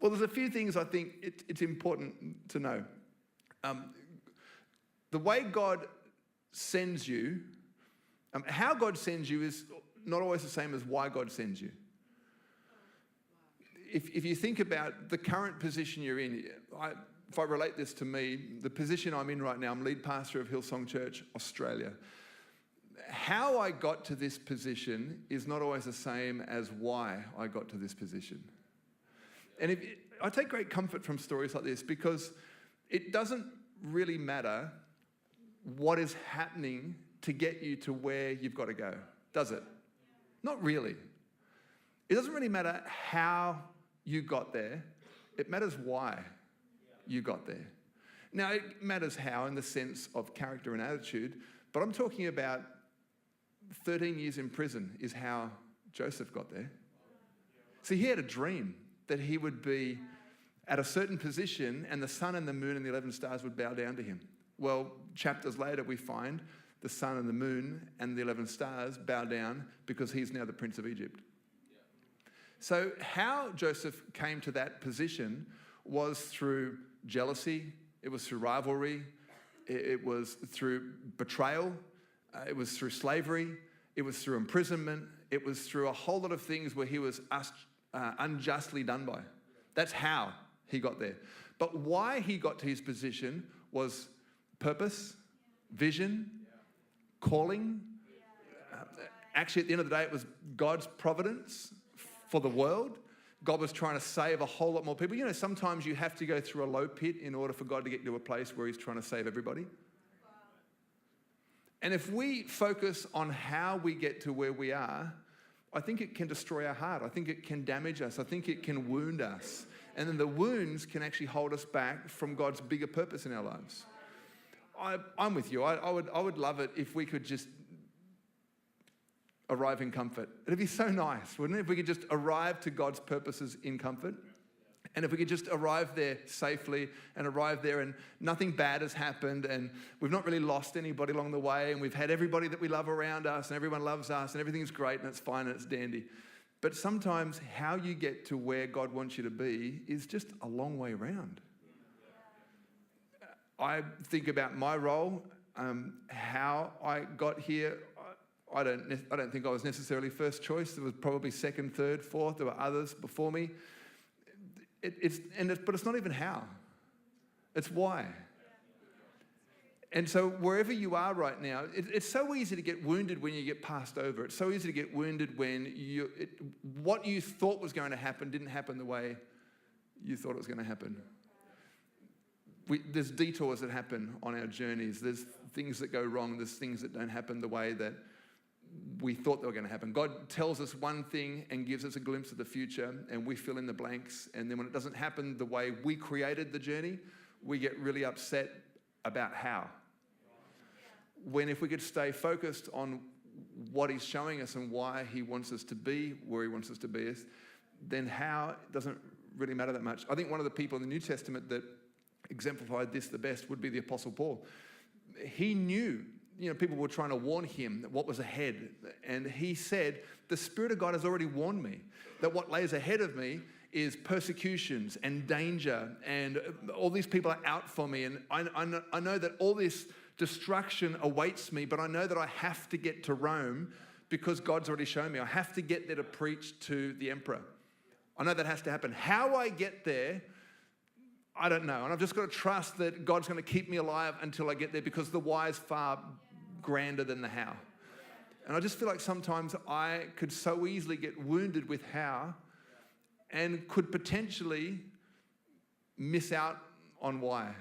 Well, there's a few things I think it's important to know. The way God sends you, how God sends you is not always the same as why God sends you. If you think about the current position you're in, if I relate this to me, the position I'm in right now, I'm lead pastor of Hillsong Church, Australia. How I got to this position is not always the same as why I got to this position. And I take great comfort from stories like this because it doesn't really matter what is happening to get you to where you've got to go, does it? Not really. It doesn't really matter how you got there. It matters why you got there. Now, it matters how in the sense of character and attitude, but I'm talking about 13 years in prison is how Joseph got there. See, he had a dream that he would be at a certain position and the sun and the moon and the 11 stars would bow down to him. Well, chapters later we find the sun and the moon and the 11 stars bow down because he's now the Prince of Egypt. So how Joseph came to that position was through jealousy, it was through rivalry, it was through betrayal, it was through slavery, it was through imprisonment, it was through a whole lot of things where he was unjustly done by. That's how he got there. But why he got to his position was purpose, vision, calling. Actually, at the end of the day, it was God's providence for the world. God was trying to save a whole lot more people. You know, sometimes you have to go through a low pit in order for God to get to a place where he's trying to save everybody. And if we focus on how we get to where we are, I think it can destroy our heart. I think it can damage us. I think it can wound us. And then the wounds can actually hold us back from God's bigger purpose in our lives. I'm with you. I would love it if we could just arrive in comfort. It'd be so nice, wouldn't it? If we could just arrive to God's purposes in comfort. And if we could just arrive there safely and arrive there and nothing bad has happened and we've not really lost anybody along the way and we've had everybody that we love around us and everyone loves us and everything's great and it's fine and it's dandy. But sometimes how you get to where God wants you to be is just a long way around. I think about my role, how I got here. I don't think I was necessarily first choice. There was probably second, third, fourth. There were others before me. But it's not even how. It's why. And so wherever you are right now, it's so easy to get wounded when you get passed over. It's so easy to get wounded when what you thought was going to happen didn't happen the way you thought it was going to happen. There's detours that happen on our journeys. There's things that go wrong. There's things that don't happen the way that we thought they were going to happen. God tells us one thing and gives us a glimpse of the future, and we fill in the blanks. And then when it doesn't happen the way we created the journey, we get really upset about how. When if we could stay focused on what he's showing us and why he wants us to be where he wants us to be, then how doesn't really matter that much. I think one of the people in the New Testament that exemplified this the best would be the Apostle Paul. He knew, people were trying to warn him that what was ahead. And he said, the Spirit of God has already warned me that what lays ahead of me is persecutions and danger and all these people are out for me. And I know that all this destruction awaits me, but I know that I have to get to Rome because God's already shown me. I have to get there to preach to the emperor. I know that has to happen. How I get there, I don't know. And I've just got to trust that God's going to keep me alive until I get there because the why is far grander than the how. And I just feel like sometimes I could so easily get wounded with how and could potentially miss out on why.